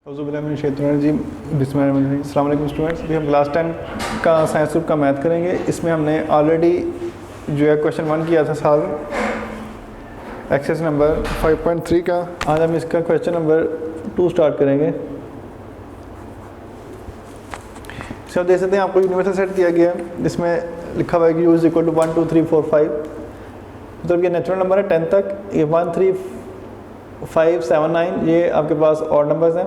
जी बिस्मिल्लाहिर्रहमानिर्रहीम। स्टूडेंट्स, अभी हम क्लास 10 का साइंस ग्रुप का मैथ करेंगे। इसमें हमने ऑलरेडी जो है क्वेश्चन 1 किया था सॉल्व, एक्सरसाइज नंबर 5.3 का। आज हम इसका क्वेश्चन नंबर 2 स्टार्ट करेंगे। इसमें देख सकते हैं आपको यूनिवर्सल सेट दिया गया है जिसमें लिखा हुआ है कि u = 1 2 3 4 5। मतलब ये नेचुरल नंबर है 10 तक। ये 1 3 5 7 9 ये आपके पास ऑड नंबर्स हैं।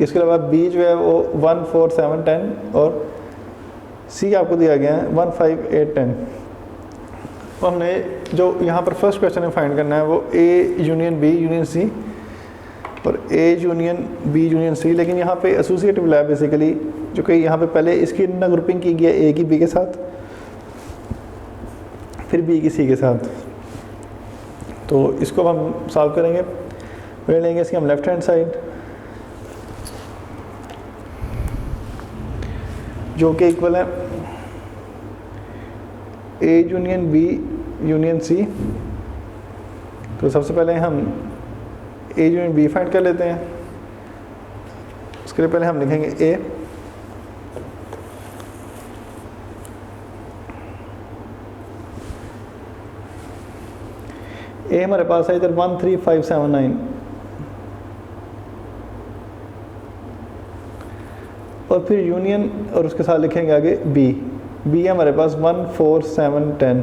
इसके अलावा बी जो है वो 1 4 7 10 और सी आपको दिया गया है 1 5 8 10। तो हमने जो यहाँ पर फर्स्ट क्वेश्चन में फाइंड करना है वो A union B union C और A union B union C. लेकिन यहाँ पे एसोसिएटिव है बेसिकली, जो कि यहाँ पे पहले इसकी ना ग्रुपिंग की गई है ए की बी के साथ, फिर बी की सी के साथ। तो इसको हम सॉल्व करेंगे। पहले लेंगे इसकी हम लेफ्ट हैंड साइड, जो कि इक्वल है A union B union C. तो सबसे पहले हम ए यूनियन बी फाइंड कर लेते हैं। उसके लिए पहले हम लिखेंगे ए हमारे पास है इधर 1 3 5 7 9 और फिर यूनियन और उसके साथ लिखेंगे आगे बी है हमारे पास 1 4 7 10।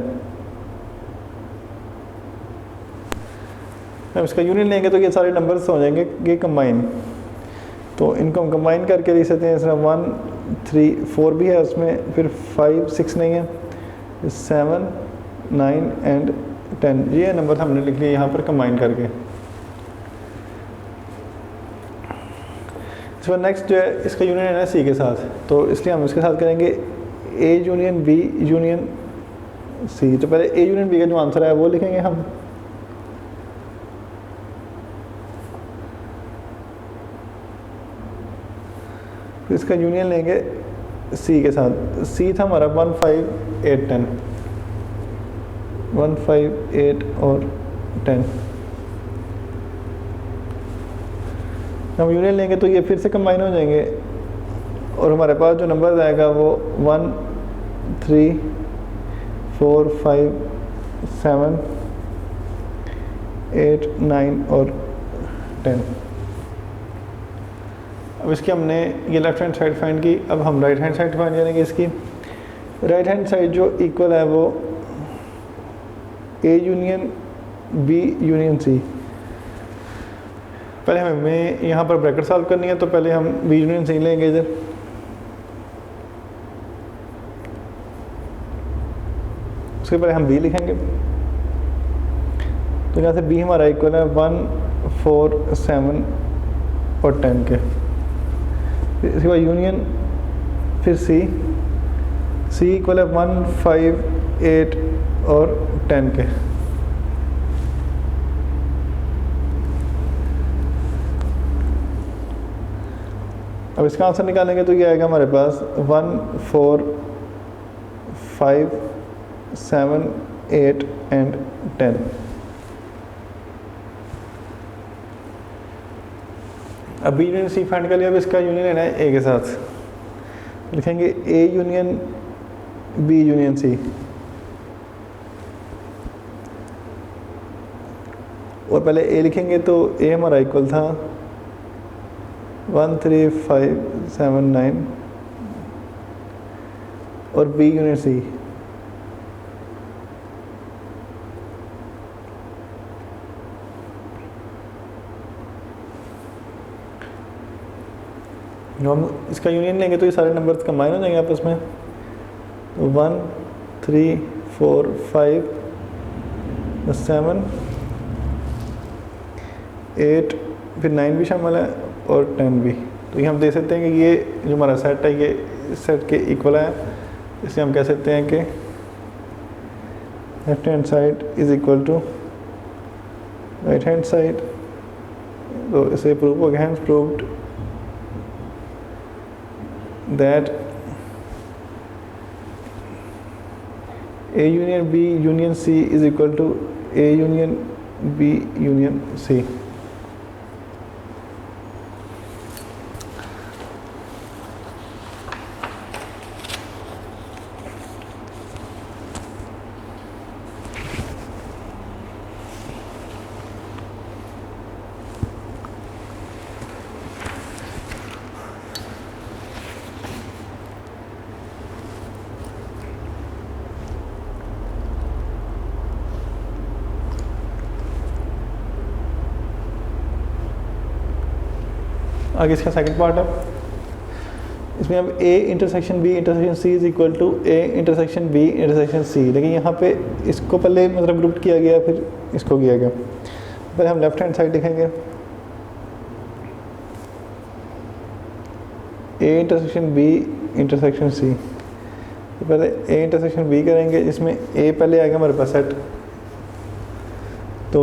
हम इसका यूनियन लेंगे तो ये सारे नंबर्स हो जाएंगे ये कंबाइन। तो इनको हम कंबाइन करके लिख सकते हैं। इसमें 1 3 4 भी है उसमें, फिर 5 6 नहीं है, 7 9 एंड 10 ये नंबर हमने लिख लिए यहाँ पर कंबाइन करके। इसमें नेक्स्ट जो है इसका यूनियन है सी के साथ, तो इसलिए हम इसके साथ करेंगे A union B union C. तो पहले ए यूनियन बी का जो आंसर है वो लिखेंगे हम। फिर इसका यूनियन लेंगे सी के साथ। सी था हमारा 1 5 8 10, 1 5 8 और 10। हम यूनियन लेंगे तो ये फिर से कंबाइन हो जाएंगे और हमारे पास जो नंबर आएगा वो 1 3 4 5 7 8 9 और 10। अब इसकी हमने ये लेफ्ट हैंड साइड फाइंड की। अब हम राइट हैंड साइड फाइंड करेंगे। इसकी राइट हैंड साइड जो इक्वल है वो A union B union C. पहले हमें यहाँ पर ब्रैकेट सॉल्व करनी है, तो पहले हम बी यूनियन सी लेंगे इधर। उसके पहले हम बी लिखेंगे। तो यहाँ से बी हमारा इक्वल है 1 4 7 और 10 के। फिर इसके बाद यूनियन, फिर सी इक्वल है 1 5 8 और 10 के। अब इसका आंसर निकालेंगे तो ये आएगा हमारे पास 1 4 5 7 8 एंड 10। अब बी यूनियन सी फाइंड कर लिया। अब इसका यूनियन लेना है ए के साथ। लिखेंगे A union B union C. और पहले ए लिखेंगे तो ए हमारा इक्वल था 1 3 5 7 9 और बी यूनियन सी। हम इसका यूनियन लेंगे तो ये सारे नंबर्स कंबाइन हो जाएंगे आपस में। तो 1 3 4 5 7 8 फिर 9 भी शामिल है और 10 भी। तो ये हम देख सकते हैं कि ये जो हमारा सेट है ये इस सेट के इक्वल है। इसे हम कह सकते हैं कि left hand side is equal to right hand side. तो इसे प्रूव हो गया, hence proved that A union B union C is equal to A union B union C. आगे इसका सेकंड पार्ट है, इसमें अब A intersection B intersection C is equal to A intersection B intersection C. लेकिन यहाँ पे इसको पहले मतलब ग्रुप किया गया, फिर इसको किया गया। पहले हम लेफ्ट हैंड साइड लिखेंगे, A intersection B intersection C. तो पहले ए इंटरसेक्शन बी करेंगे, जिसमें ए पहले आएगा हमारे पास सेट। तो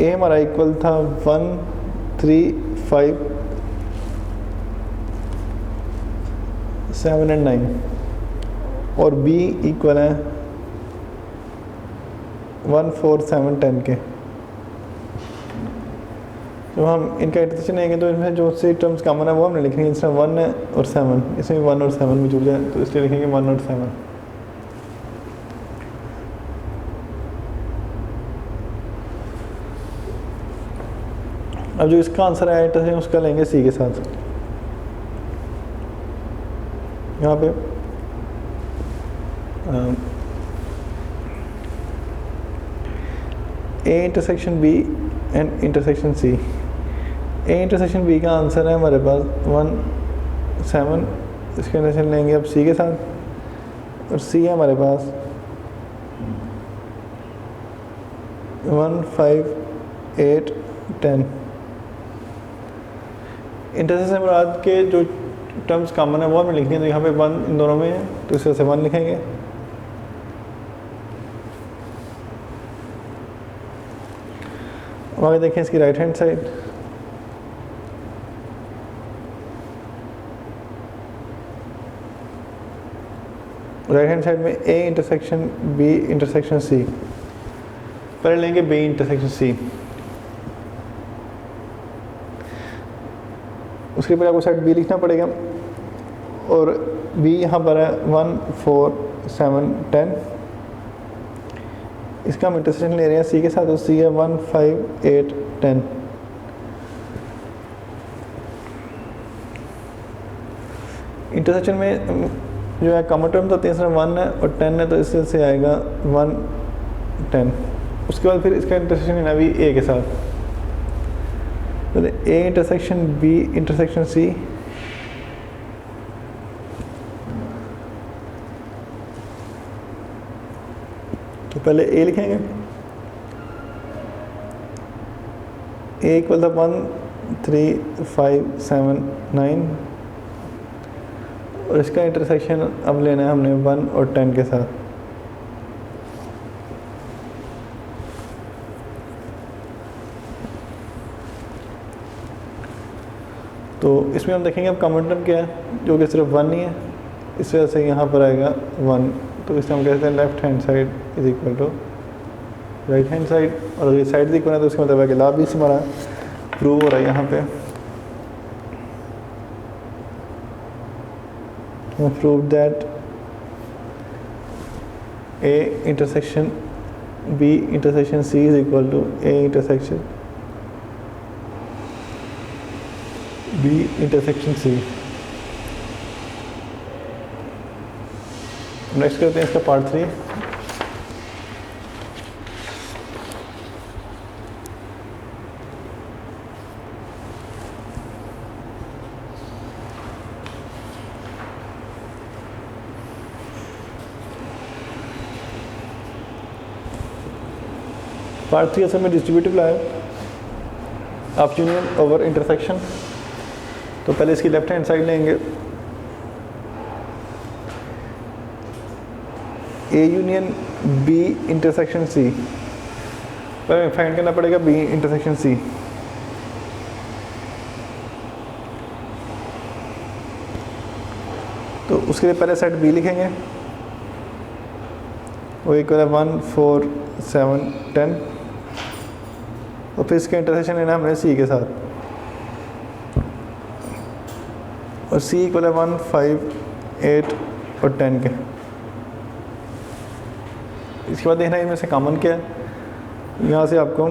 ए हमारा इक्वल था 1 3 5 7 एंड 9 और बी इक्वल है 1 4 7 10 के। जब हम इनका इंटरसेक्शन लेंगे तो इनमें जो से टर्म्स कॉमन है वो हमने लिखेंगे। इसमें 1 और 7, इसमें 1 और 7 मौजूद है, तो इसलिए लिखेंगे 1 और 7। अब जो इसका आंसर है इंटरसेक्शन उसका लेंगे सी के साथ। यहाँ पे A intersection B and intersection C. A intersection B का आंसर है हमारे पास 1 7, इसके इंटरसेक्शन लेंगे अब सी के साथ, और सी है हमारे पास 1 5 8 10। इंटरसेक्शन मुराद के जो टर्म्स कॉमन है वो हमें लिखनी है, तो यहाँ पे 1 इन दोनों में है, तो इस वजह से 1 लिखेंगे। अब आगे देखें इसकी right hand side. Right hand side में A intersection B intersection C. पहले लेंगे बी इंटरसेक्शन सी, उसके बाद आपको साइड बी लिखना पड़ेगा, और बी यहाँ पर है 1 4 7 10। इसका हम इंटरसेक्शन ले रहे हैं सी के साथ, तो सी है 1 5 8 10। इंटरसेक्शन में जो है कॉमन टर्म तो 1 है और 10 है, तो इससे से आएगा 1 10। उसके बाद फिर इसका इंटरसेक्शन लेना भी ए के साथ, तो A intersection B intersection C. तो पहले ए लिखेंगे, ए इक्वल था 1 3 5 7 9, और इसका इंटरसेक्शन अब लेना है हमने 1 और 10 के साथ। तो इसमें हम देखेंगे अब कॉमन टर्म क्या है, जो कि सिर्फ 1 ही है, इस वजह से यहाँ पर आएगा 1। तो इसे हम कहते हैं left hand side is equal to right hand side, और अगर ये साइड इक्वल है तो उसका मतलब है कि ला भी हमारा प्रूव हो रहा है। यहाँ पे prove that A intersection B intersection C is equal to A intersection B intersection C. Next करते हैं इसका पार्ट 3। पार्ट 3 असल में distributive law of union over intersection. तो पहले इसकी लेफ्ट हैंड साइड लेंगे, A union B intersection C. पहले फाइंड करना पड़ेगा बी इंटरसेक्शन सी। तो उसके लिए पहले सेट बी लिखेंगे, वो इक्वल है 1 4 7 10, और फिर इसका इंटरसेक्शन लेना हमने सी के साथ, और सी इक्वल है 1 5 8 और 10 के। इसके बाद देखना है इनमें से कॉमन क्या है। यहाँ से आपको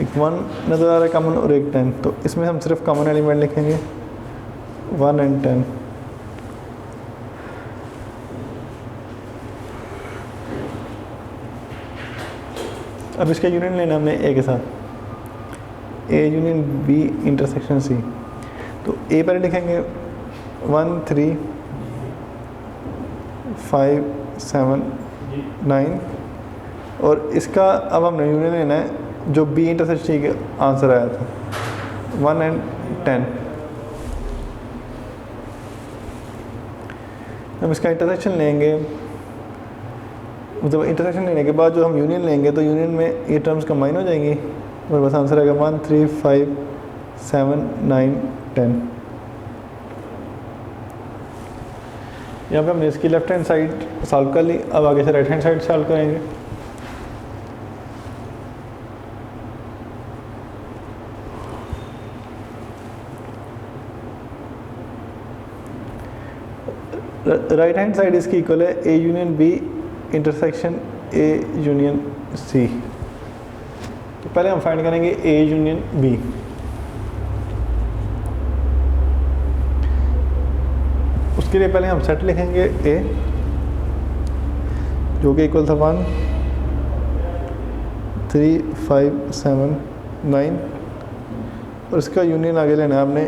एक 1 नज़र आ रहा है कॉमन और एक 10, तो इसमें हम सिर्फ कॉमन एलिमेंट लिखेंगे 1 एंड 10। अब इसका यूनियन लेना हमने ए के साथ, A union B intersection C. तो ए पहले लिखेंगे 1 3 5 7 9 और इसका अब हमने यूनियन लेना है जो बी इंटरसेक्शन सी का आंसर आया था 1 and 10। हम इसका इंटरसेक्शन लेंगे, मतलब इंटरसेक्शन लेने के बाद जो हम यूनियन लेंगे तो यूनियन में ये टर्म्स कंबाइन हो जाएंगी और बस आंसर आएगा 1 3 5 7 9 10। यहाँ पे हमने इसकी लेफ्ट हैंड साइड सॉल्व कर ली, अब आगे से राइट हैंड साइड सॉल्व करेंगे। राइट हैंड साइड इसकी इक्वल है A union B intersection A union C. तो पहले हम फाइंड करेंगे ए यूनियन बी। उसके लिए पहले हम सेट लिखेंगे ए जो कि इक्वल था 1 3 5 7 9 और इसका यूनियन आगे लेना है आपने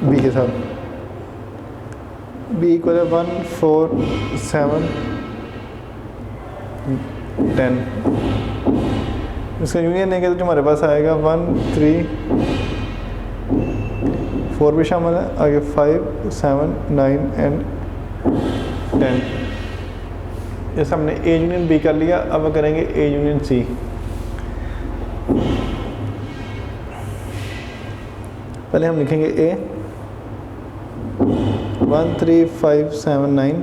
बी के साथ। बी इक्वल है 1 4 7 10। इसका यूनियन लेंगे तो जो हमारे पास आएगा 1 3 4 भी शामिल है, आगे 5 7 9 एंड 10। जैसे हमने ए यूनियन बी कर लिया, अब करेंगे ए यूनियन सी। पहले हम लिखेंगे ए 1 3 5 7 9।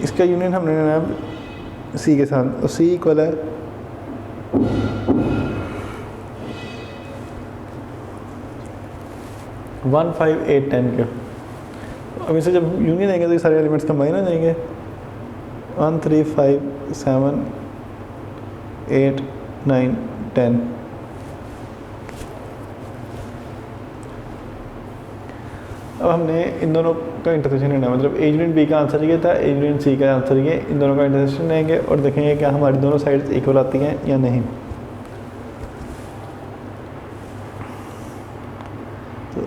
इसका यूनियन हमने लेना है सी के साथ और सी इक्वल है 1 5 8 10 के। अब इसे जब यूनियन लेंगे तो ये सारे एलिमेंट्स कंबाइन हो जाएंगे 1 3 5 7 8 9 10। अब हमने इन दोनों का इंटरसेक्शन लेना है, मतलब ए यूनियन बी का आंसर ये था, ए यूनियन सी का आंसर ये। इन दोनों का इंटरसेक्शन लेंगे और देखेंगे क्या हमारी दोनों साइड्स इक्वल आती हैं या नहीं। तो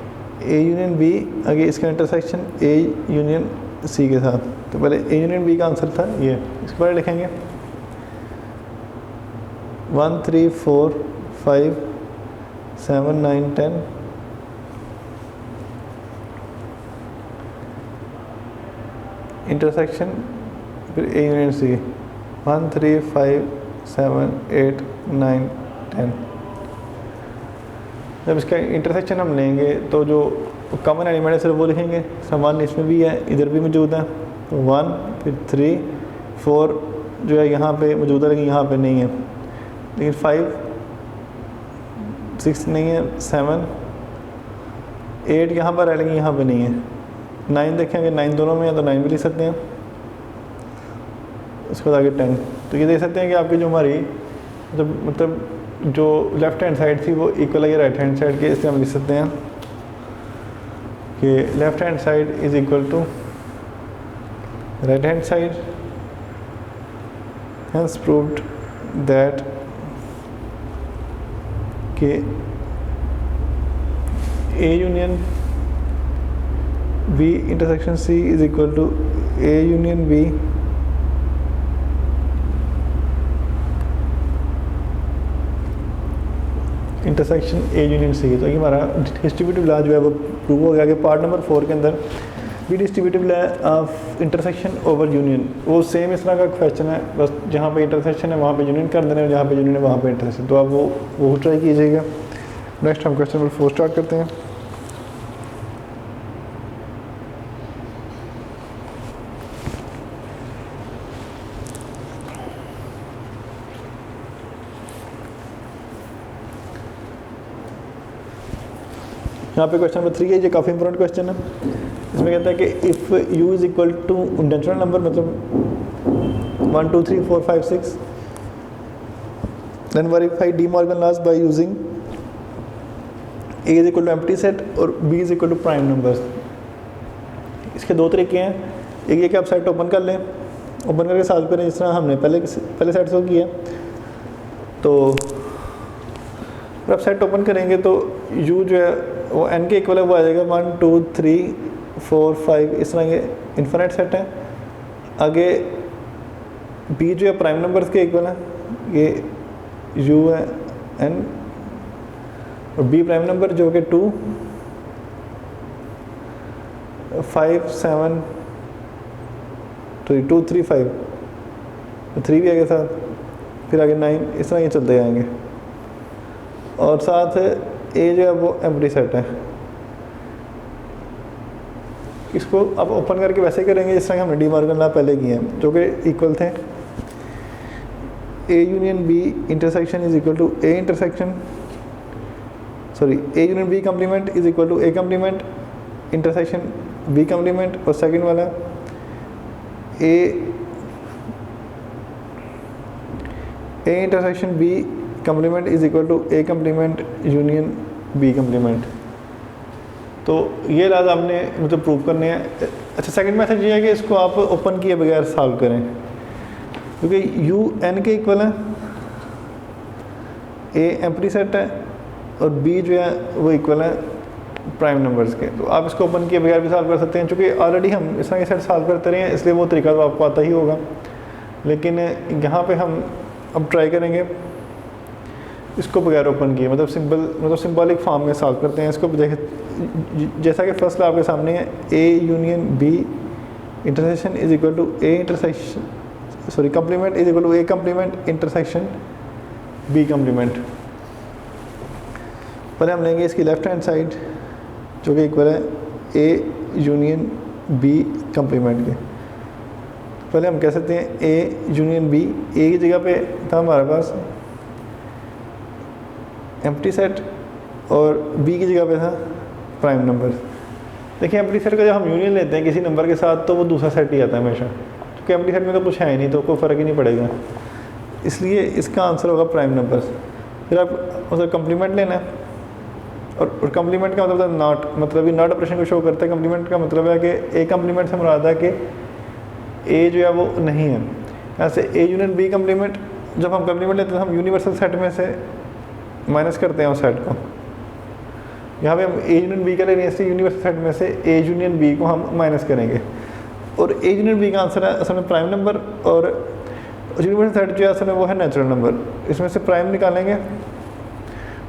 ए यूनियन बी आगे इसका इंटरसेक्शन ए यूनियन सी के साथ। तो पहले ए यूनियन बी का आंसर था ये, इसके बारे लिखेंगे 1 3 4 5 7 9 10। इंटरसेक्शन फिर ए यूनियन सी 1 3 5 7 8 9 10। जब इसका इंटरसेक्शन हम लेंगे तो जो कॉमन एलिमेंट है सिर्फ वो लिखेंगे। समान इसमें भी है, इधर भी मौजूद है। तो 1 फिर 3 4 जो है यहाँ पे मौजूद है लेकिन यहाँ पे नहीं है, लेकिन 5 6 नहीं है, 7 8 यहाँ पर है लेकिन यहाँ पे नहीं है। 9 देखेंगे, 9 दोनों में है तो 9 भी लिख सकते हैं। उसके बाद आगे 10। तो ये देख सकते हैं कि आपकी जो हमारी मतलब जो लेफ्ट हैंड साइड थी वो इक्वल है राइट हैंड साइड के। इससे हम लिख सकते हैं कि left hand side is equal to right hand side, hence proved that कि A union B intersection C is equal to A union B intersection A union C। तो ये हमारा डिस्ट्रीब्यूटिव लॉ जो है वो प्रूव हो गया कि पार्ट नंबर 4 के अंदर भी distributive law of intersection over union वो सेम इस तरह का क्वेश्चन है, बस जहाँ पे इंटरसेक्शन है वहाँ पे यूनियन कर देना है, जहाँ पे यूनियन है वहाँ पे इंटरसेक्शन। तो आप वो ट्राई कीजिएगा। नेक्स्ट हम क्वेश्चन नंबर 4 स्टार्ट करते हैं। यहाँ पे क्वेश्चन नंबर 3 है, ये काफ़ी इंपॉर्टेंट क्वेश्चन है। इसमें कहता है कि if u is equal to natural number, मतलब 1 2 3 4 5 6, then verify De Morgan laws by using a is equal to empty set और b is equal to prime numbers. इसके दो तरीके हैं, एक ये कि आप सेट ओपन कर लें, ओपन करके सॉल्व करें जिस तरह हमने पहले सेट को किया। तो जब सेट ओपन करेंगे तो u जो है वो n के इक्वल है, वो आ जाएगा 1 2 3 4 5, इस तरह ये इन्फिनिट सेट है। आगे b जो है प्राइम नंबर्स के इक्वल है, ये u है n, और b प्राइम नंबर जो कि 2 5 7 2 3 5, 3 भी आगे साथ, फिर आगे 9, इस तरह ये चलते जाएंगे। और साथ a जो है वो एम्प्टी सेट है। इसको अब ओपन करके वैसे करेंगे जिस तरह हमने डी मॉर्गन लॉ पहले किए हैं, जो कि इक्वल थे। a union b intersection is equal to a intersection, sorry a union b complement is equal to a complement intersection b complement, और सेकंड वाला a intersection b complement is equal to a complement union b complement. तो ये लाज आपने मतलब prove करने हैं। अच्छा, सेकंड मेथड ये है कि इसको आप ओपन किए बगैर सॉल्व करें, क्योंकि u n के इक्वल है, a एम्प्टी सेट है, और b जो है वो इक्वल है प्राइम नंबर्स के। तो आप इसको ओपन किए बगैर भी सॉल्व कर सकते हैं। चूँकि ऑलरेडी हम इस तरह के सेट सॉल्व करते रहे हैं, इसलिए वो तरीका तो आपको आता ही होगा। लेकिन यहाँ पे हम अब ट्राई करेंगे इसको बगैर ओपन किए, मतलब सिंबॉलिक फॉर्म में सॉल्व करते हैं इसको। देखें जैसा कि फर्स्ट आपके सामने है, a union b intersection is equal to a intersection, sorry complement is equal to a complement intersection b complement. पहले हम लेंगे इसकी लेफ्ट हैंड साइड जो कि इक्वल है a यूनियन b कम्प्लीमेंट के। पहले हम कह सकते हैं a यूनियन b, a की जगह पे था हमारे पास एम्प्टी सेट, और b की जगह पे था प्राइम नंबर। देखिए एम्प्टी सेट का जब हम यूनियन लेते हैं किसी नंबर के साथ तो वो दूसरा सेट ही आता है हमेशा, क्योंकि एम्प्टी सेट में तो कुछ है ही नहीं, तो कोई फ़र्क ही नहीं पड़ेगा, इसलिए इसका आंसर होगा प्राइम नंबर। फिर आप मतलब कम्प्लीमेंट लेना है, और कम्प्लीमेंट का मतलब नॉट, मतलब ये नॉट ऑपरेशन को शो करता है। कम्प्लीमेंट का मतलब है कि ए कम्प्लीमेंट से मुराद है कि ए जो है वो नहीं है। ऐसे ए यूनियन बी कम्प्लीमेंट, जब हम कम्प्लीमेंट लेते हैं तो हम यूनिवर्सल सेट में से माइनस करते हैं उस सेट को। यहाँ पे हम ए यूनियन बी का ले रहे हैं, इसलिए यूनिवर्सल सेट में से ए यूनियन बी को हम माइनस करेंगे, और ए यूनियन बी का आंसर है असल में प्राइम नंबर, और यूनिवर्सल सेट जो है असल में वो है नेचुरल नंबर। इसमें से प्राइम निकालेंगे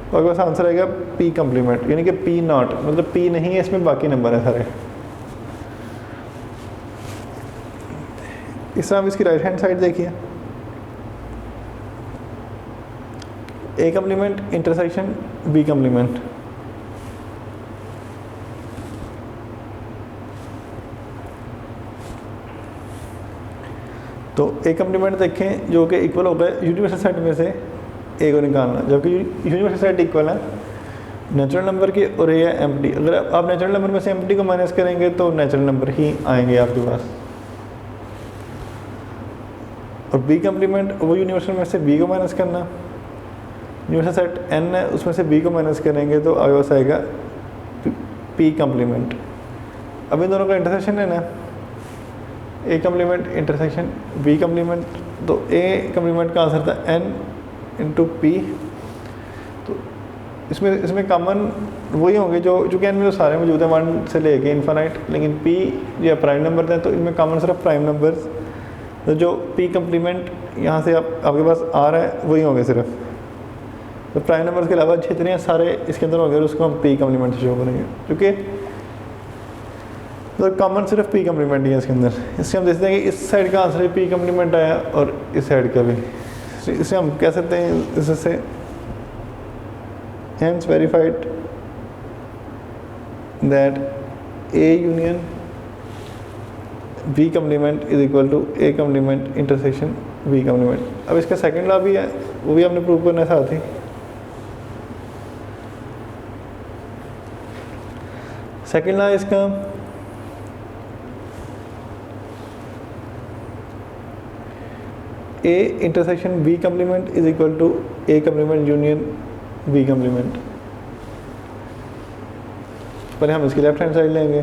और बस आंसर आएगा पी कम्प्लीमेंट, यानी कि पी नॉट, मतलब पी नहीं है इसमें, बाकी नंबर है सारे। इस तरह आप इसकी राइट हैंड साइड देखिए, A complement intersection B complement. तो ए कम्प्लीमेंट देखें जो कि इक्वल होगा यूनिवर्सल सेट में से ए को निकालना, जबकि यूनिवर्सल सेट इक्वल है नेचुरल नंबर के, और ए है एम्प्टी। अगर आप नेचुरल नंबर में से एम्प्टी को माइनस करेंगे तो नेचुरल नंबर ही आएंगे आपके पास। और बी कम्प्लीमेंट वो यूनिवर्सल में से बी को माइनस करना, यूनिवर्सल सेट n है उसमें से b को माइनस करेंगे तो आगे पास आएगा p कम्प्लीमेंट। अब इन दोनों का इंटरसेक्शन लेना है, a complement intersection b complement. तो a कम्प्लीमेंट का आंसर था n इंटू p। तो इसमें कॉमन वही होंगे जो n में तो सारे मौजूद हैं 1 से लेके इन्फिनाइट, लेकिन p या प्राइम नंबर थे तो इनमें कॉमन सिर्फ प्राइम नंबर्स। तो जो p कम्प्लीमेंट यहाँ से आपके पास आ रहा है वही होंगे सिर्फ, तो प्राइम नंबर्स के अलावा जितने हैं सारे इसके अंदर होंगे, उसको हम पी कम्प्लीमेंट से शो करेंगे, क्योंकि तो कॉमन सिर्फ पी कम्प्लीमेंट ही है इसके अंदर। इससे हम देखते हैं कि इस साइड का आंसर पी कम्प्लीमेंट आया और इस साइड का भी। इसे हम कह सकते हैं इससे hence verified that A union B complement is equal to A complement intersection B complement. अब इसका सेकंड लॉ भी है, वो भी हमने प्रूव करना है साथ ही। सेकंड लॉ इसका A intersection B complement is equal to A complement union B complement. पहले हम इसकी लेफ्ट हैंड साइड लेंगे,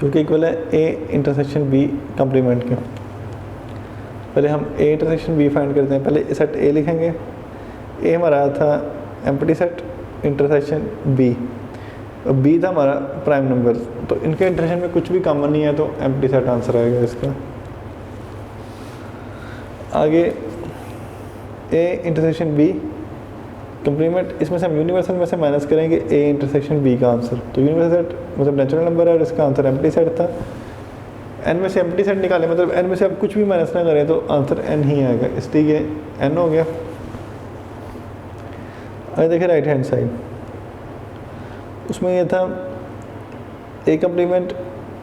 जो कि इक्वल है ए इंटरसेक्शन बी कम्प्लीमेंट के। पहले हम ए इंटरसेक्शन बी फाइंड करते हैं। पहले सेट ए लिखेंगे, ए हमारा था एम्प्टी सेट इंटरसेक्शन बी, और बी था हमारा प्राइम नंबर। तो इनके इंटरसेक्शन में कुछ भी कॉमन नहीं है, तो एम्प्टी सेट आंसर आएगा इसका। आगे ए इंटरसेक्शन बी कम्प्लीमेंट, इसमें से हम यूनिवर्सल में से माइनस करेंगे ए इंटरसेक्शन बी का आंसर। तो यूनिवर्सल सेट मतलब नेचुरल नंबर है और इसका आंसर एम्प्टी सेट था। एन में से एम्प्टी सेट निकाले, मतलब एन में से आप कुछ भी माइनस ना करें तो आंसर एन ही आएगा, इसलिए ये एन हो गया। आगे देखिए राइट हैंड साइड, उसमें ये था A complement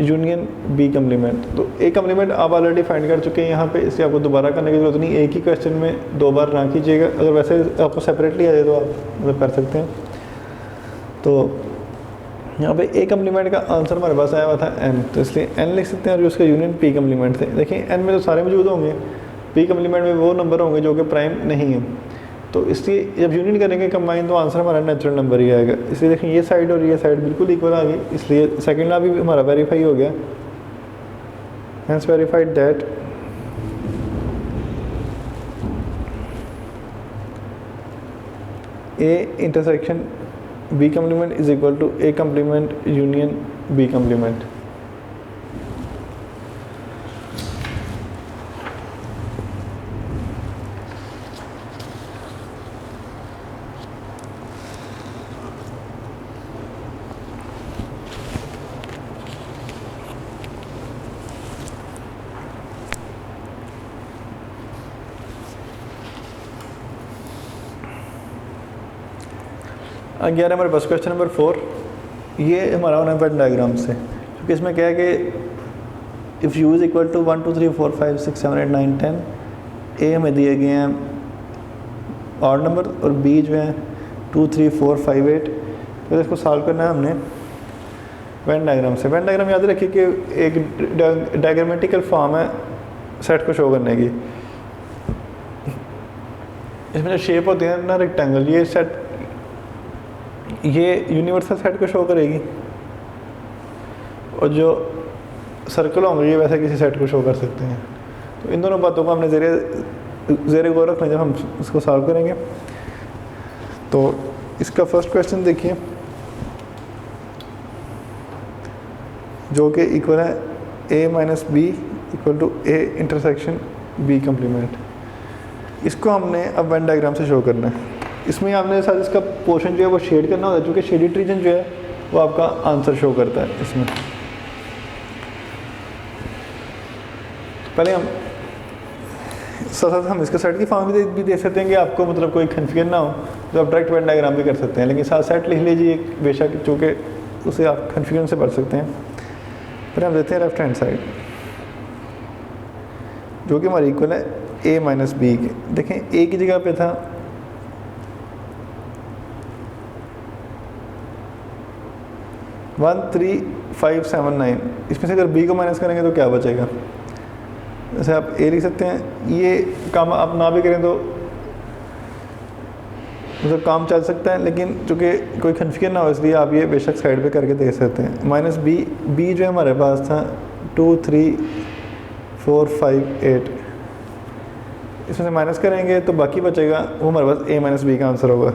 union B complement. तो ए कम्प्लीमेंट आप ऑलरेडी फाइंड कर चुके हैं यहाँ पे, इसलिए आपको दोबारा करने की जरूरत नहीं। एक ही क्वेश्चन में दो बार ना कीजिएगा, अगर वैसे आपको सेपरेटली आ जाए तो आप मतलब कर सकते हैं। तो यहाँ पे ए कम्प्लीमेंट का आंसर हमारे पास आया हुआ था एन, तो इसलिए एन लिख सकते हैं। और उसका यूनियन पी कम्प्लीमेंट थे। देखिए एन में तो सारे मौजूद होंगे, पी कम्प्लीमेंट में वो नंबर होंगे जो कि प्राइम नहीं है। तो इसलिए जब यूनियन करेंगे कंबाइन तो आंसर हमारा नेचुरल नंबर ही आएगा। इसलिए देखिए ये साइड और ये साइड बिल्कुल इक्वल आ गई, इसलिए सेकंड लॉ भी हमारा वेरीफाई हो गया। Hence verified that A intersection B complement is equal to A complement union B complement. अगला हमारे पास क्वेश्चन नंबर 4, ये हमारा होना है वेन डायग्राम से, क्योंकि इसमें क्या है कि if U is equal to 1 2 3 4 5 6 7 8 9 10, ए हमें दिए गए हैं ऑड नंबर और बी जो है 2 3 4 5 8। तो इसको सॉल्व करना है हमने वेन डायग्राम से। वेन डायग्राम याद रखिए कि एक डायग्रामेटिकल फॉर्म है सेट को शो करने की। इसमें जो शेप होती है ना रेक्टेंगल, ये सेट ये यूनिवर्सल सेट को शो करेगी, और जो सर्कल होंगे ये वैसे किसी सेट को शो कर सकते हैं। तो इन दोनों बातों को हमने ज़ेरे गौर रखना जब हम इसको सॉल्व करेंगे। तो इसका फर्स्ट क्वेश्चन देखिए, जो कि इक्वल है A minus B equal to A intersection B complement. इसको हमने अब वेन डायग्राम से शो करना है। इसमें आपने साथ इसका पोर्शन जो है वो शेड करना होता है, क्योंकि शेडेड रीजन जो है वो आपका आंसर शो करता है इसमें। पहले हम साथ साथ हम इसके सेट की फॉर्म भी दे सकते हैं कि आपको मतलब कोई कन्फ्यूजन ना हो, तो आप डायरेक्ट वेन डायग्राम भी कर सकते हैं, लेकिन साथ सेट लिख लीजिए बेशक, चूँकि उसे आप कन्फ्यूजन से पढ़ सकते हैं। फिर हम देते हैं लेफ्ट हैंड साइड, जो कि हमारी इक्वल है ए माइनस बी के। देखें ए की जगह पे था 1 3 5 7 9, इसमें से अगर बी को माइनस करेंगे तो क्या बचेगा। जैसे आप ए लिख सकते हैं, ये काम आप ना भी करें तो मतलब काम चल सकता है, लेकिन चूँकि कोई कन्फ्यूजन ना हो इसलिए आप ये बेशक साइड पे करके देख सकते हैं। माइनस बी, बी जो हमारे पास था 2 3 4 5 8, इसमें से माइनस करेंगे तो बाकी बचेगा, वो हमारे पास ए माइनस बी का आंसर होगा।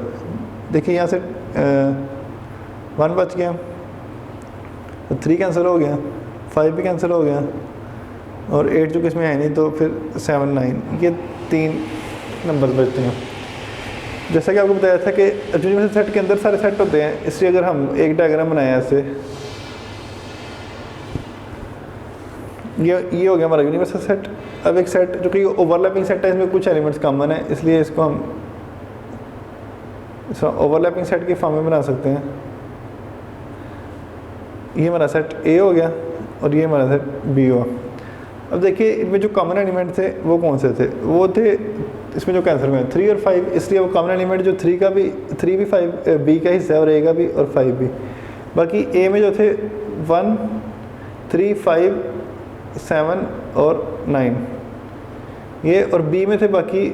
देखिए यहाँ से 1 बच गया, तो 3 कैंसिल हो गया, 5 भी कैंसिल हो गया, और 8 जो कि इसमें है नहीं, तो फिर 7 9, ये 3 नंबर बचते हैं। जैसा कि आपको बताया था कि यूनिवर्सल सेट के अंदर सारे सेट होते हैं, इसलिए अगर हम एक डायग्राम बनाए ऐसे, ये हो गया हमारा यूनिवर्सल सेट। अब एक सेट जो कि ओवरलैपिंग सेट है, इसमें कुछ एलिमेंट्स कॉमन है, इसलिए इसको हम ओवरलैपिंग सेट की फॉर्म में बना सकते हैं। ये हमारा सेट ए हो गया और ये हमारा सेट बी हुआ। अब देखिए इनमें जो कॉमन एलिमेंट थे वो कौन से थे, वो थे इसमें जो कैंसिल हुए 3 और 5, इसलिए वो कॉमन एलिमेंट जो 3 भी 5 बी का हिस्सा है और ए का भी और 5 भी। बाकी ए में जो थे 1 3 5 7 और 9 ये, और बी में थे बाकी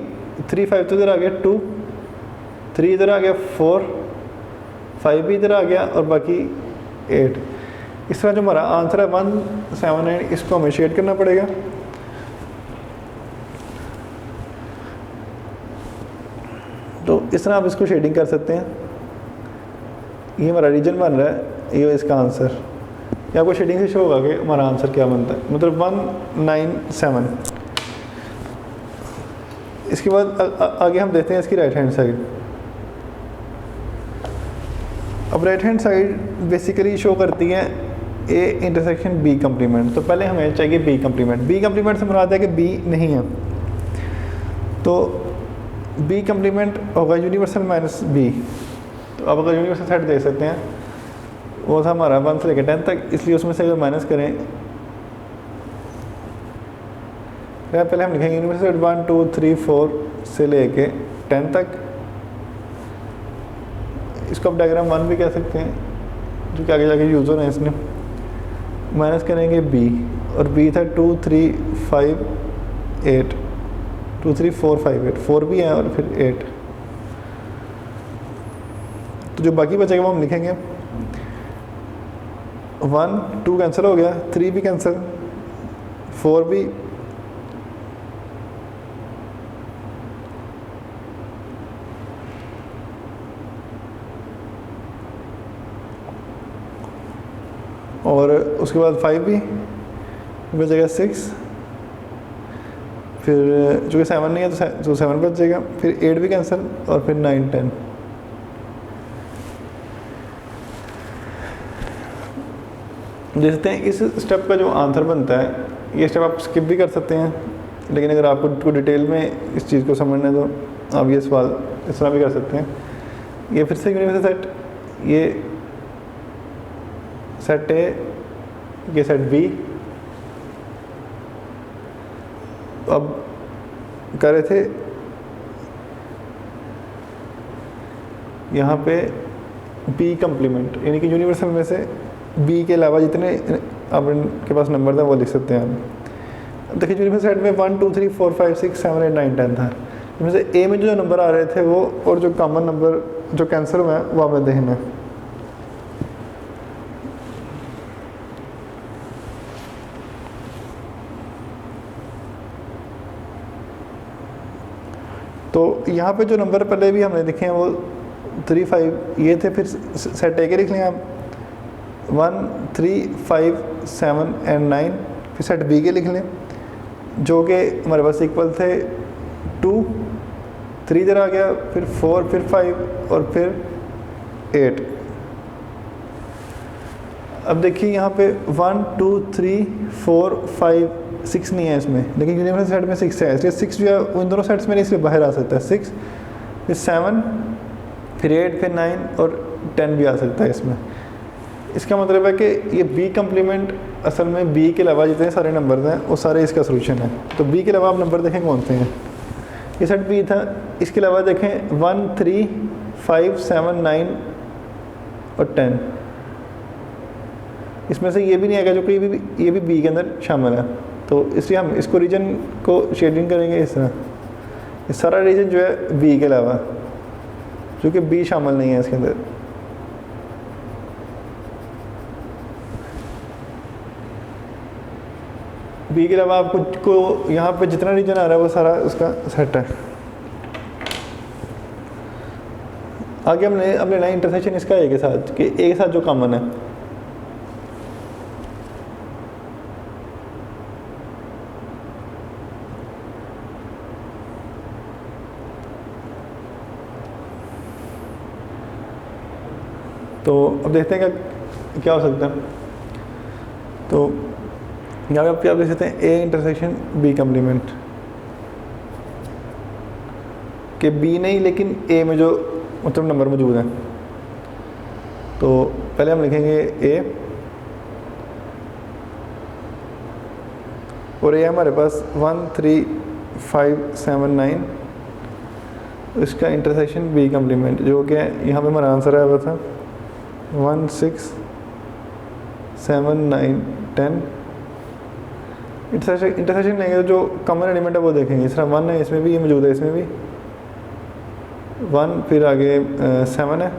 3 5 तो इधर आ गया, 2 3 इधर आ गया, 4 5 भी इधर आ गया और बाकी 8। इस तरह जो हमारा आंसर है 179, इसको हमें शेड करना पड़ेगा। तो इस तरह आप इसको शेडिंग कर सकते हैं। ये हमारा रीजन बन रहा है, ये इसका आंसर। ये आपको शेडिंग से शो होगा कि हमारा आंसर क्या बनता है, मतलब 197। इसके बाद आगे हम देखते हैं इसकी राइट हैंड साइड। अब right hand side basically show करती है ए इंटरसेक्शन बी कम्प्लीमेंट। तो पहले हमें चाहिए बी कम्प्लीमेंट। बी कम्प्लीमेंट से मुराद है कि बी नहीं है, तो बी कम्प्लीमेंट होगा यूनिवर्सल माइनस बी। तो अब अगर यूनिवर्सल सेट देख सकते हैं, वो था हमारा 1 से लेकर 10 तक, इसलिए उसमें से अगर माइनस करें, पहले हम लिखेंगे यूनिवर्सल सेट 1 2 3 4 से लेके 10 तक। इसको आप डायग्राम 1 भी कह सकते हैं, जो कि आगे जाके यूज़ होना है इसमें। माइनस करेंगे बी, और बी था 2 3 5 8, 2 3 4 5 8, 4 भी है और फिर 8। तो जो बाकी बचेगा वो हम लिखेंगे 1 2 कैंसिल हो गया, 3 भी कैंसिल, 4 भी, और उसके बाद 5 भी बचेगा, 6, फिर चूँकि 7 नहीं है तो 7 बच जाएगा, फिर 8 भी कैंसिल, और फिर 9 10। देखते हैं इस स्टेप का जो आंसर बनता है, ये स्टेप आप स्किप भी कर सकते हैं, लेकिन अगर आपको डिटेल में इस चीज़ को समझना है तो आप ये सवाल इस तरह भी कर सकते हैं। ये फिर से यूनिवर्सल सेट, ये सेट ए, ये सेट बी। अब कर रहे थे यहाँ पे बी कम्प्लीमेंट, यानी कि यूनिवर्सल में से बी के अलावा जितने आपके पास नंबर था वो लिख सकते हैं आप। देखिए यूनिवर्सल सेट में 1 2 3 4 5 6 7 8 9 10 था, इनमें से ए में जो नंबर आ रहे थे वो, और जो कॉमन नंबर जो कैंसिल हुआ है वो हमें देखना है। तो यहाँ पे जो नंबर पहले भी हमने लिखे हैं वो 3 5 ये थे, फिर सेट ए के लिख लें आप 1 3 5 7 एंड 9, फिर सेट बी के लिख लें जो कि हमारे पास इक्वल थे 2 3 इधर आ गया, फिर 4, फिर 5 और फिर 8। अब देखिए यहाँ पे 1 2 3 4 5 6 नहीं है इसमें, लेकिन यूनिवर्सल सेट में 6 है, इसलिए 6 जो है उन दोनों सेट्स में नहीं, इसलिए बाहर आ सकता है 6, फिर 7, फिर 8, फिर 9 और 10 भी आ सकता है इसमें। इसका मतलब है कि ये बी कम्प्लीमेंट असल में बी के अलावा जितने सारे नंबर हैं वो सारे इसका सोल्यूशन है। तो बी के अलावा आप नंबर देखें कौन से हैं, ये सेट बी था, इसके अलावा देखें 1 3 5 7 9 और 10, इसमें से ये भी नहीं आएगा जो कि ये भी बी के अंदर शामिल है। तो इसलिए हम इसको रीजन को शेडिंग करेंगे इस तरह, ये सारा रीजन जो है बी के अलावा, जो कि बी शामिल नहीं है इसके अंदर। बी के अलावा आपको यहाँ पे जितना रीजन आ रहा है वो सारा उसका सेट है। आगे हमने अब लेना है इंटरसेक्शन इसका ए के साथ, कि ए के साथ जो कॉमन है। तो अब देखते हैं क्या हो सकता है। तो यहाँ पे आप देख सकते हैं ए इंटरसेक्शन बी कम्प्लीमेंट, कि बी नहीं लेकिन ए में जो मतलब नंबर मौजूद है। तो पहले हम लिखेंगे ए, और ये हमारे पास 1 3 5 7 9, इसका इंटरसेक्शन बी कम्प्लीमेंट, जो कि यहाँ पे हमारा आंसर आया हुआ था 1 6 7 9 10। इंटरसेक्शन लेंगे तो जो कॉमन एलिमेंट है वो देखेंगे। इस तरह 1 है, इसमें भी ये मौजूद है, इसमें भी 1, फिर आगे 7 है,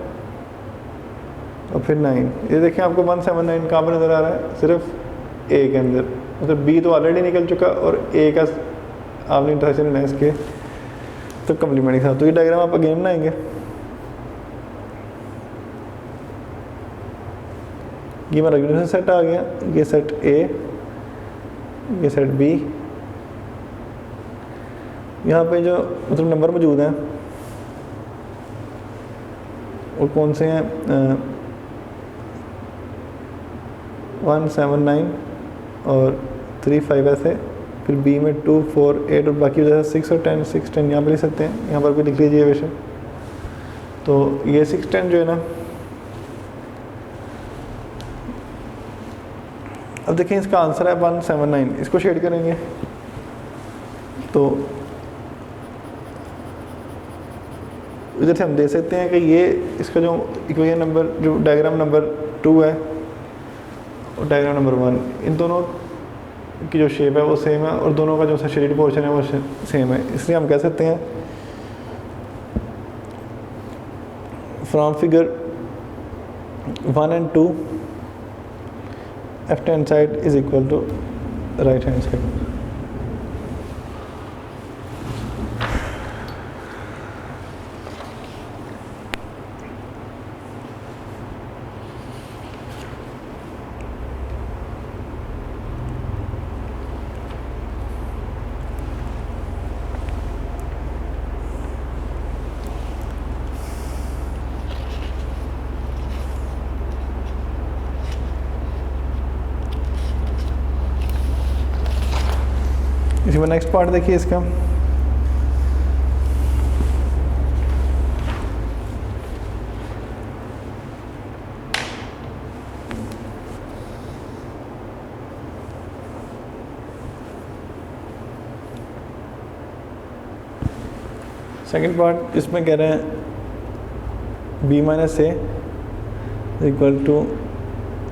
और फिर 9। ये देखें आपको 179 कहाँ पर नज़र आ रहा है, सिर्फ ए के अंदर, मतलब बी तो ऑलरेडी निकल चुका और ए का आपने इंटरेक्शन लेना है इसके तो कम्प्लीमेंट के साथ। तो ये डायग्राम आप अगेन बनाएंगे। ये हमारा यूनिवर्सल सेट आ गया, ये सेट ए, ये सेट बी, यहाँ पे जो मतलब नंबर मौजूद हैं वो कौन से हैं, 179 और 35 ऐसे, फिर बी में 2 4 8 और बाकी जैसे 6 और 10 6 10 यहाँ पर लिख सकते हैं, यहाँ पर भी लिख लीजिए वैसे। तो ये 6 10 जो है ना, अब देखिए इसका आंसर है 179, इसको शेड करेंगे तो इधर से हम दे सकते हैं कि ये इसका जो इक्वेशन नंबर जो डायग्राम नंबर 2 है और डायग्राम नंबर 1, इन दोनों की जो शेप है वो सेम है और दोनों का जो शेडेड पोर्शन है वो सेम है। इसलिए हम कह सकते हैं from figure 1 and 2 left hand side is equal to right hand side. इसी में नेक्स्ट पार्ट देखिए इसका, सेकंड पार्ट इसमें कह रहे हैं B minus A equal to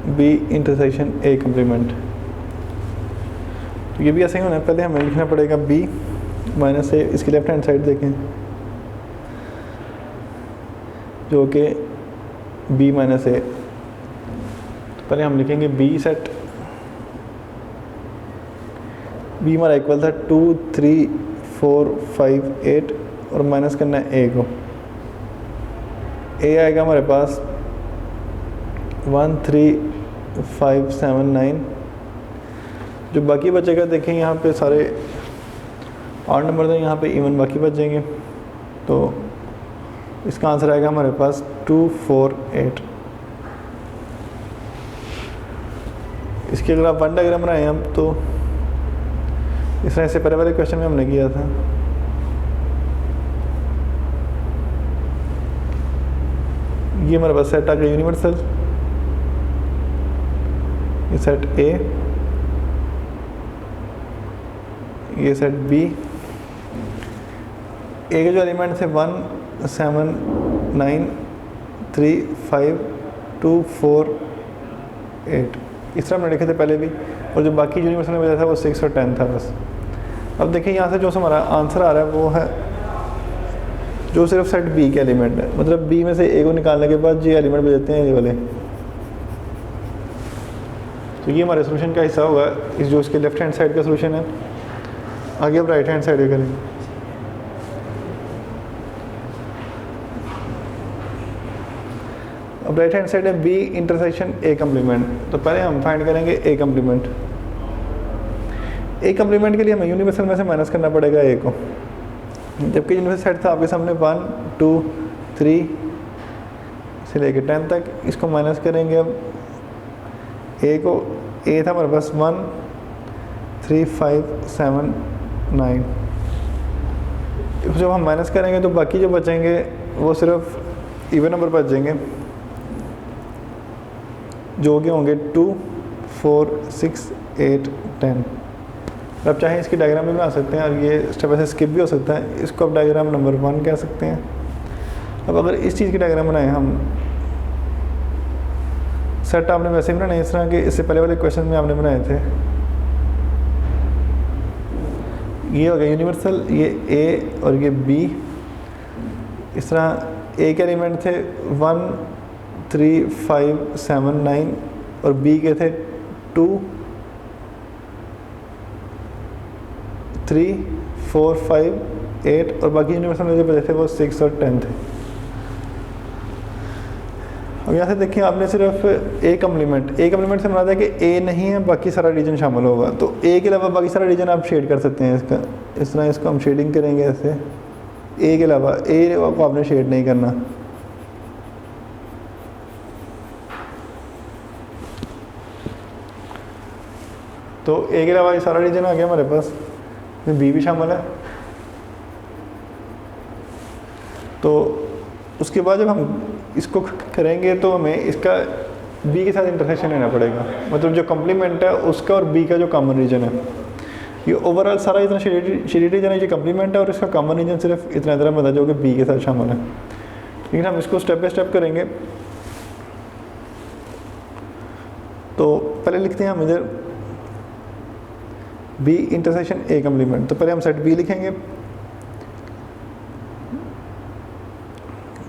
B intersection A complement. तो ये भी ऐसे ही होना है, पहले हमें लिखना पड़ेगा बी माइनस ए, इसकी लेफ्ट हैंड साइड देखें जो कि बी माइनस ए। तो पहले हम लिखेंगे बी सेट, बी हमारा इक्वल था 2 3 4 5 8 और माइनस करना है ए को। ए आएगा हमारे पास 1 3 5 7 9। जो बाकी बचेगा देखें यहाँ पे सारे 8 नंबर हैं, यहाँ पे इवन बाकी बच जाएंगे। तो इसका आंसर आएगा हमारे पास 2 4 8। इसकी अगर आप वन डायग्राम बनाएं हम तो इस तरह से पहले वाले क्वेश्चन में हमने किया था। ये हमारे पास सेट आ गया यूनिवर्सल, ये सेट ए, ये सेट बी। ए के जो एलिमेंट थे 1 7 9 3 5 2 4 8, इस तरह हमने लिखे थे पहले भी, और जो बाकी यूनिवर्सल में बचा था वो 6 और 10 था बस। अब देखिए यहाँ से जो हमारा आंसर आ रहा है वो है जो सिर्फ सेट बी के एलिमेंट है, मतलब बी में से ए को निकालने के बाद ये एलिमेंट बचते हैं ये वाले। तो ये हमारे सोल्यूशन का हिस्सा होगा, इस जो इसके लेफ्ट हैंड साइड का सोल्यूशन है। आगे अब राइट हैंड साइड करेंगे। अब राइट हैंड साइड है बी इंटरसेक्शन ए कम्प्लीमेंट। तो पहले हम फाइंड करेंगे ए कम्प्लीमेंट। ए कम्प्लीमेंट के लिए हमें यूनिवर्सल में से माइनस करना पड़ेगा ए को, जबकि यूनिवर्सल सेट था आपके सामने 1 2 3 से लेकर 10 तक। इसको माइनस करेंगे अब ए को, ए था हमारे पास 1 3 5 7 9। जब हम माइनस करेंगे तो बाकी जो बचेंगे वो सिर्फ इवन नंबर बच जाएंगे, जो कि होंगे 2 4 6 8 10। अब चाहे इसकी डायग्राम भी बना सकते हैं और ये स्टेप ऐसे स्किप भी हो सकता है, इसको अब डायग्राम नंबर 1 कह सकते हैं। अब अगर इस चीज़ की डायग्राम बनाएं हम, सेट आपने वैसे भी बनाए इस तरह के, इससे पहले वाले क्वेश्चन में आपने बनाए थे। ये हो गया यूनिवर्सल, ये ए और ये बी। इस तरह ए के एलिमेंट थे 1 3579 और बी के थे 2 3 4 5 8 और बाकी यूनिवर्सल में जो बचे थे वो 6 और 10 थे। अब यहाँ से देखिए आपने सिर्फ ए कम्प्लीमेंट से बना दिया कि ए नहीं है, बाकी सारा रीजन शामिल होगा। तो ए के अलावा बाकी सारा रीजन आप शेड कर सकते हैं इसका, इस तरह इसको हम शेडिंग करेंगे ऐसे। ए के अलावा ए को आपने शेड नहीं करना। तो ए के अलावा ये सारा रीजन आ गया हमारे पास, बी भी शामिल है। तो उसके बाद जब हम इसको करेंगे तो हमें इसका बी के साथ इंटरसेक्शन लेना पड़ेगा, मतलब जो कम्प्लीमेंट है उसका और बी का जो कॉमन रीजन है। ये ओवरऑल सारा इतना शेडेड रीजन है, ये कम्प्लीमेंट है और इसका कॉमन रीजन सिर्फ इतना बता जो कि बी के साथ शामिल है। लेकिन हम इसको स्टेप बाय स्टेप करेंगे। तो पहले लिखते हैं हम इधर बी इंटरसेक्शन ए कम्प्लीमेंट। तो पहले हम सेट बी लिखेंगे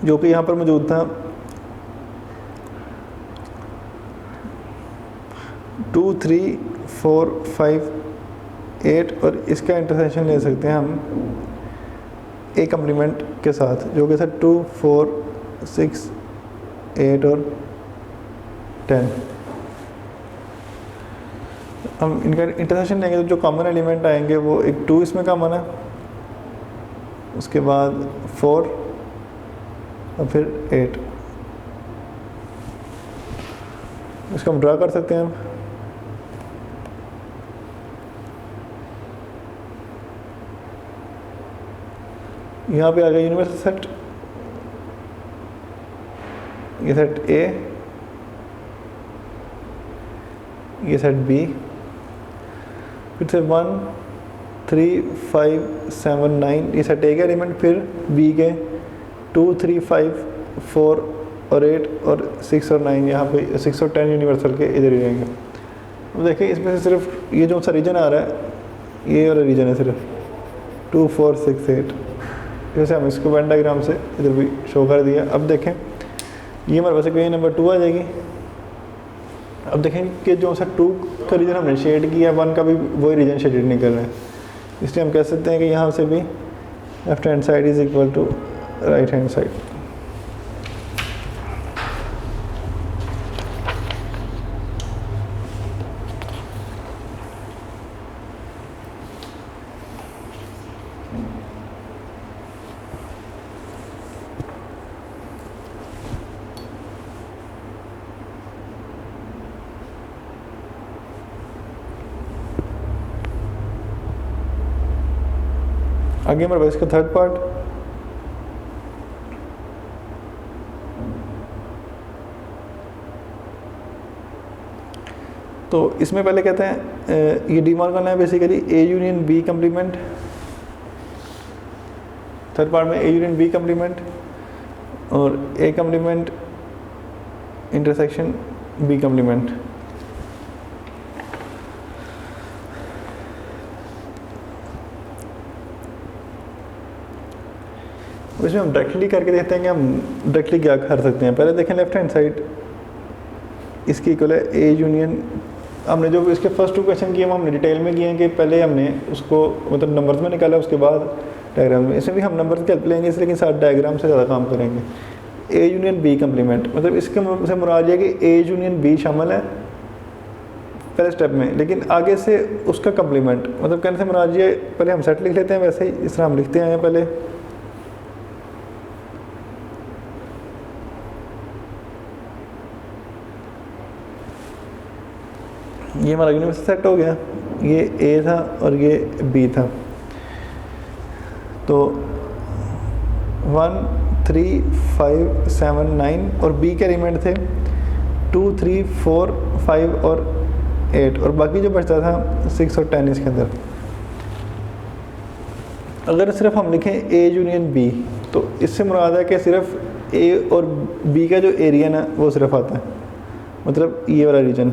जो कि यहाँ पर मौजूद था 2 3 4 5 8 और इसका इंटरसेक्शन ले सकते हैं हम ए कम्प्लीमेंट के साथ जो कि सर 2 4 6 8 और 10। हम इनका इंटरसेक्शन लेंगे तो जो कॉमन एलिमेंट आएंगे वो एक 2 इसमें कॉमन है, उसके बाद 4 और फिर 8। इसको हम ड्रा कर सकते हैं। यहाँ पे आ गया यूनिवर्सल सेट, ये सेट ए, ये सेट बी, फिर से 1 3 5 7 9 ये सेट ए के एलिमेंट, फिर बी के 2 3 5 4 और 8 और 6 और 9 यहाँ पे 6 और 10 यूनिवर्सल के इधर ही रहेंगे। अब देखिए इसमें से सिर्फ ये जो सा रीजन आ रहा है ये वाला रीजन है सिर्फ 2 4 6 8। जैसे हम इसको वेन डायग्राम से इधर भी शो कर दिया। अब देखें ये हमारे पास कोई नंबर 2 आ जाएगी। अब देखें कि जो सा 2 का रीजन हमने शेड किया 1 का भी वही रीजन शेडेड नहीं कर रहे हैं, इसलिए हम कह सकते हैं कि यहाँ से भी left hand side is equal to right hand side. आगे हमारे पास इसका थर्ड पार्ट, तो इसमें पहले कहते हैं ये डीमॉर्गन है basically A union B complement. Third part में ए यूनियन बी कम्प्लीमेंट और A complement intersection B complement. इसमें हम डायरेक्टली करके देखते हैं कि हम डायरेक्टली क्या कर सकते हैं। पहले देखें लेफ्ट हैंड साइड इसकी इक्वल है ए यूनियन। हमने जो इसके फर्स्ट 2 क्वेश्चन किए वो हमने डिटेल में किए हैं कि पहले हमने उसको मतलब नंबर्स में निकाला, उसके बाद डायग्राम में। इसमें भी हम नंबर्स की हेल्प लेंगे लेकिन साथ डायग्राम से ज़्यादा काम करेंगे। ए यूनियन बी कम्प्लीमेंट मतलब इसके से मुराद ये कि ए यूनियन बी शामिल है पहले स्टेप में, लेकिन आगे से उसका कम्प्लीमेंट मतलब कहने से मुराद ये पहले हम सेट लिख लेते हैं, वैसे ही इस तरह हम लिखते हैं पहले। ये हमारा यूनिवर्सल सेट हो गया, ये ए था और ये बी था। तो 1 3 5 7 9 और बी के एलिमेंट थे 2 3 4 5 और 8 और बाकी जो बचता था 6 और 10 इसके अंदर। अगर सिर्फ हम लिखें ए यूनियन बी तो इससे मुराद है कि सिर्फ ए और बी का जो एरिया है वो सिर्फ आता है, मतलब ये वाला रीजन।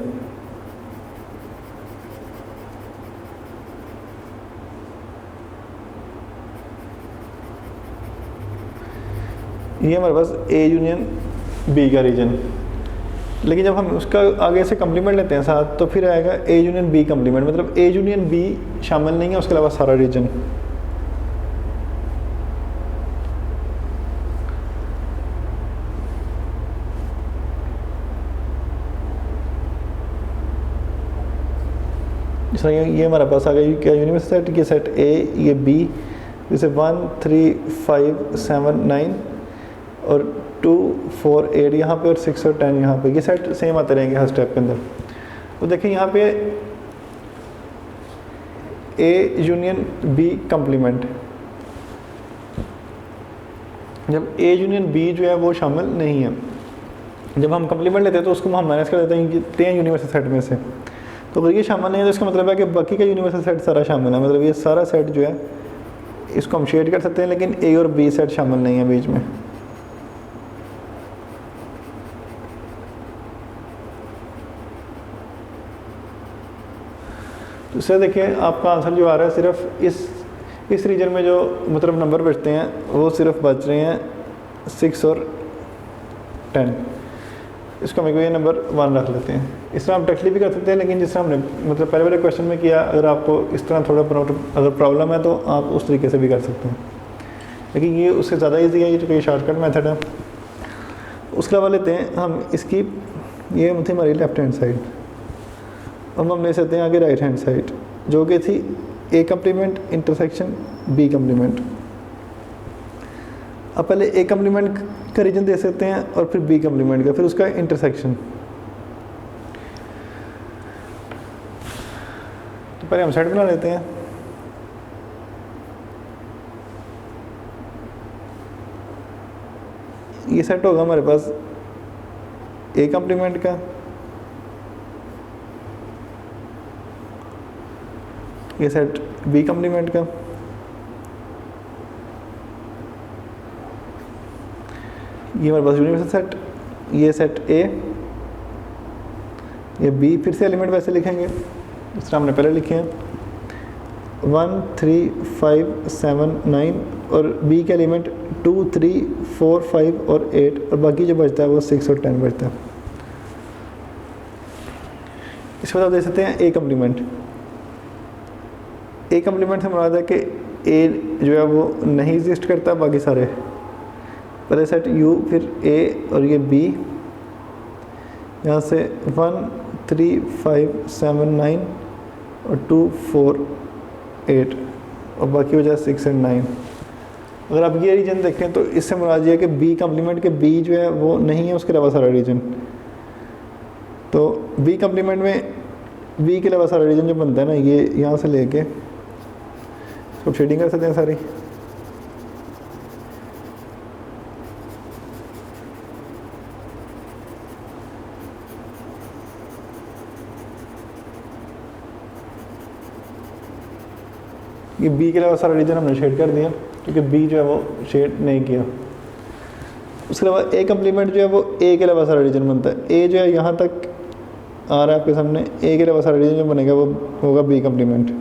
ये हमारे पास ए यूनियन बी का रीजन। लेकिन जब हम उसका आगे से कम्प्लीमेंट लेते हैं साथ, तो फिर आएगा ए यूनियन बी कम्प्लीमेंट, मतलब ए यूनियन बी शामिल नहीं है, उसके अलावा सारा रीजन। ये हमारे पास आ गया क्या यूनिवर्सल सेट, ये सेट ए, ये बी, जैसे 1 3 5 7 9 और 2 4 8 यहाँ पे और 6 और 10 यहाँ पे, ये सेट सेम आते रहेंगे हर स्टेप के अंदर। तो देखिए यहाँ पे ए यूनियन बी कम्प्लीमेंट, जब ए यूनियन बी जो है वो शामिल नहीं है, जब हम कम्प्लीमेंट लेते हैं तो उसको हम माइनस कर देते हैं कि 10 यूनिवर्सल सेट में से। तो अगर ये शामिल नहीं है तो इसका मतलब है कि बाकी का यूनिवर्सल सेट सारा शामिल है, मतलब ये सारा सेट जो है इसको हम शेड कर सकते हैं, लेकिन ए और बी सेट शामिल नहीं है बीच में। तो इससे देखिए आपका आंसर जो आ रहा है सिर्फ इस रीजन में जो मतलब नंबर बचते हैं वो सिर्फ बच रहे हैं 6 और 10। इसको हम ये नंबर 1 रख लेते हैं। इस तरह हम डायरेक्टली भी कर सकते हैं, लेकिन जिस तरह हमने मतलब पहले वाले क्वेश्चन में किया, अगर आपको इस तरह थोड़ा अगर प्रॉब्लम है तो आप उस तरीके से भी कर सकते हैं, लेकिन ये उससे ज़्यादा ईजी है, ये जो शॉर्टकट मेथड है। उसके अलावा लेते हैं हम इसकी, ये थी हमारी लेफ्ट हैंड साइड, अब हम ले सकते हैं आगे राइट हैंड साइड, जो कि थी A complement intersection B complement. अब पहले ए कम्प्लीमेंट का रीजन दे सकते हैं और फिर बी कम्प्लीमेंट का, फिर उसका इंटरसेक्शन। तो पहले हम सेट बना लेते हैं। ये सेट होगा हमारे पास ए कम्प्लीमेंट का, ये सेट बी कम्प्लीमेंट का, ये हमारे पास यूनिवर्सल सेट, ये सेट ए, ये बी, फिर से एलिमेंट वैसे लिखेंगे इस तरह हमने पहले लिखे हैं 1 3 5 7 9 और बी के एलिमेंट 2 3 4 5 और 8 और बाकी जो बचता है वो 6 और 10 बचता है। इसके बाद आप दे सकते हैं ए कम्प्लीमेंट। ए कम्प्लीमेंट से मुराद है कि ए जो है वो नहीं एग्जिस्ट करता, बाकी सारे पहले सेट यू, फिर ए और ये बी, यहाँ से 1 3 5 7 9 और 2 4 8 और बाकी वजह 6 और 9। अगर आप ये रीजन देखें तो इससे मुराद ये है कि बी कम्प्लीमेंट के बी जो है वो नहीं है, उसके अलावा सारा रीजन। तो बी कम्प्लीमेंट में बी के अलावा सारा रीजन जो बनता है ना, ये यहाँ से लेके तो शेडिंग कर सकते हैं सारी। ये बी के अलावा सारा रीजन हमने शेड कर दिया, क्योंकि बी जो है वो शेड नहीं किया। उसके अलावा ए कम्प्लीमेंट जो है वो ए के अलावा सारा रीजन बनता है। ए जो है यहाँ तक आ रहा है आपके सामने, ए के अलावा सारा रीजन जो बनेगा वो होगा बी कम्प्लीमेंट।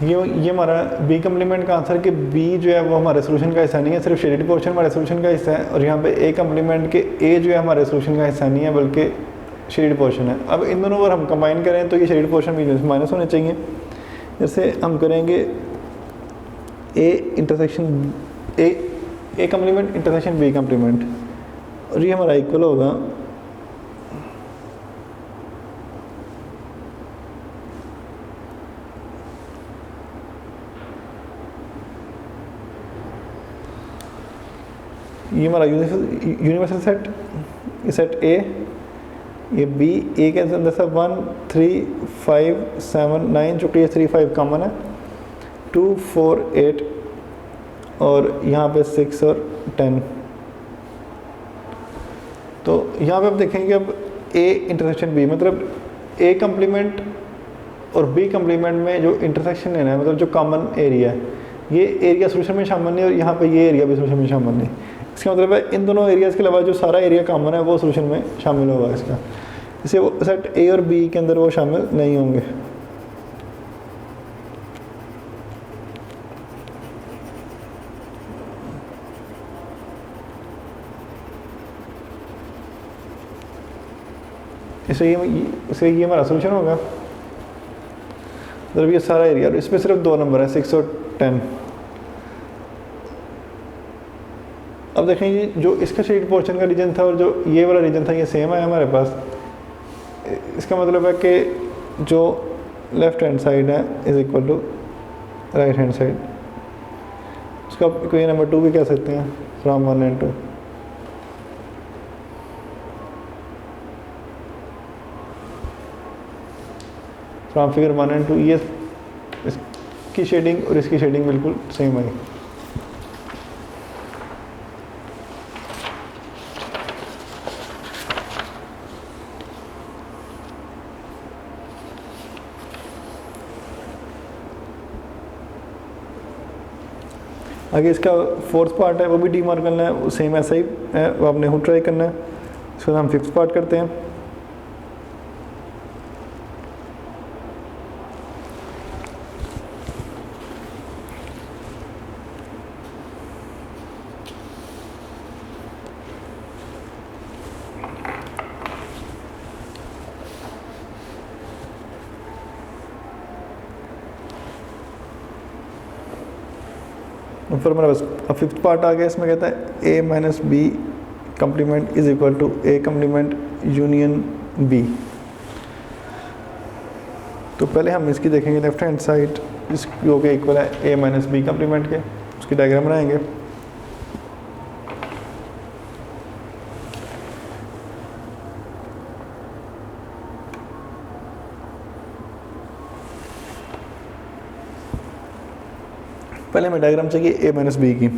ये हमारा बी कम्प्लीमेंट का आंसर कि बी जो है वो हमारे सोल्यूशन का हिस्सा नहीं है, सिर्फ शेडेड पोर्शन हमारे सोल्यूशन का हिस्सा है। और यहाँ पे ए कम्प्लीमेंट के ए जो है हमारे सोल्यूशन का हिस्सा नहीं है, बल्कि शेडेड पोर्शन है। अब इन दोनों अगर हम कंबाइन करें तो ये शेडेड पोर्शन भी माइनस होने चाहिए। जैसे हम करेंगे A intersection A complement intersection B complement, और ये हमारा इक्वल होगा ये हमारा यूनिवर्सल सेट, ये सेट ए, ये बी, ए के अंदर से 1 3 5 7 9 जो कि 3 5 कॉमन है, 2 4 8 और यहाँ पे 6 और 10। तो यहाँ पे आप देखेंगे अब ए इंटरसेक्शन बी, मतलब ए कम्प्लीमेंट और बी कम्प्लीमेंट में जो इंटरसेक्शन लेना है, मतलब जो कॉमन एरिया है, ये एरिया सोल्यूशन में शामिल नहीं और यहाँ पे ये एरिया भी सोल्यूशन में शामिल नहीं। इसका मतलब है इन दोनों एरियाज़ के अलावा जो सारा एरिया कॉमन है वो सोल्यूशन में शामिल होगा इसका, इसे वो सेट ए और बी के अंदर वो शामिल नहीं होंगे। इसे ये हमारा सोल्यूशन होगा। मतलब ये सारा एरिया, इसमें सिर्फ 2 नंबर है 6 और 10। अब देखें ये जो इसका शेड पोर्शन का रीजन था और जो ये वाला रीजन था ये सेम है हमारे पास। इसका मतलब है कि जो लेफ्ट हैंड साइड है is equal to right hand side. उसका कोई नंबर 2 भी कह सकते हैं from 1 and 2। From figure 1 and 2 ये इसकी शेडिंग और इसकी शेडिंग बिल्कुल सेम है। आगे इसका फोर्थ पार्ट है वो भी डी मार्क करना है, सेम ऐसा ही है, वो आपने खुद ट्राई करना है। इसको हम फिफ्थ पार्ट करते हैं। फिर हमारे पास फिफ्थ पार्ट आ गया। इसमें कहता है A minus B complement is equal to A complement union B. तो पहले हम इसकी देखेंगे लेफ्ट हैंड साइड जो कि इक्वल है ए माइनस बी कम्प्लीमेंट के, उसकी डायग्राम बनाएंगे। पहले हमें डायग्राम चाहिए ए माइनस बी की।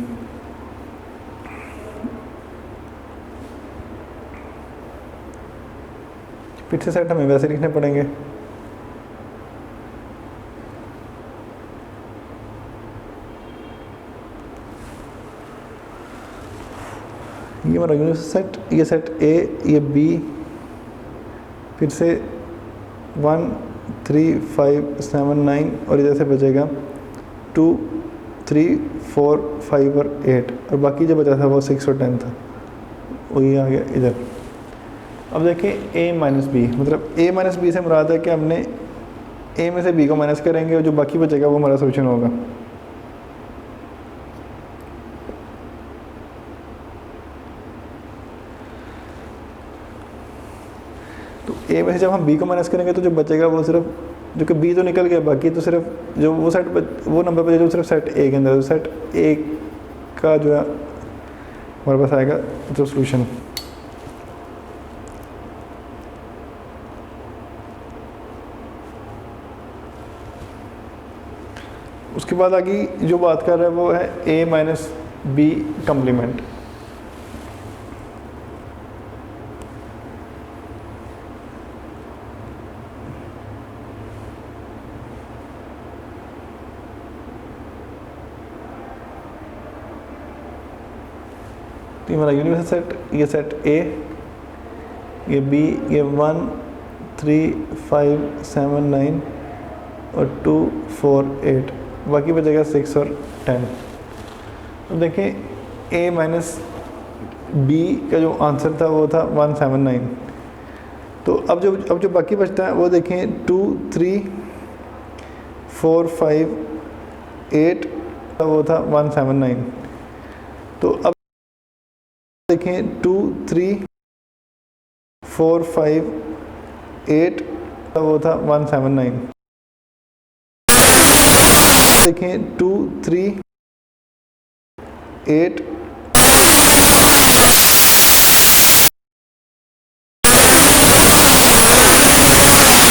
फिर से सेट हमें वैसे लिखने पड़ेंगे। ये हमारा यूनिवर्सल सेट, ये सेट ए, ये बी, फिर से 1 3 5 7 9 और इधर से बचेगा 2 3 4 5 और 8 और बाकी जो बचा था वो 6 और 10 था, वही आ गया इधर। अब देखें a माइनस बी, मतलब a माइनस बी से मुराद है कि हमने a में से b को माइनस करेंगे और जो बाकी बचेगा वो हमारा सोल्यूशन होगा। तो a में से जब हम b को माइनस करेंगे तो जो बचेगा वो सिर्फ, जो कि b तो निकल गया, बाकी तो सिर्फ जो वो सेट वो नंबर बचे जो सिर्फ सेट a के अंदर, तो सेट a का जो है हमारे पास आएगा जो सोल्यूशन। उसके बाद आगे जो बात कर रहा है वो है a माइनस बी कम्प्लीमेंट। तो हमारा यूनिवर्सल सेट, ये सेट A, ये B, ये 1 3 5 7 9 और 2 4 8, बाकी बचेगा 6 और 10। अब देखें A माइनस बी का जो आंसर था वो था 179। तो अब जो बाकी बचता है वो देखें 2 3 4 5 8, वो था 179। तो अब देखें 2 3 4 5 8, वो था 179। देखें 2 3 8,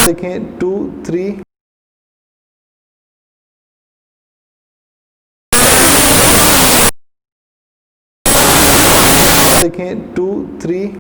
देखें 2 3 देखें 2 3 देखें 2 3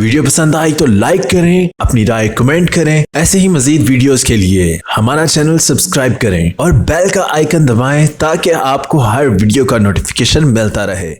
वीडियो पसंद आई तो लाइक करें, अपनी राय कमेंट करें। ऐसे ही मजीद वीडियोस के लिए हमारा चैनल सब्सक्राइब करें और बेल का आइकन दबाएं ताकि आपको हर वीडियो का नोटिफिकेशन मिलता रहे।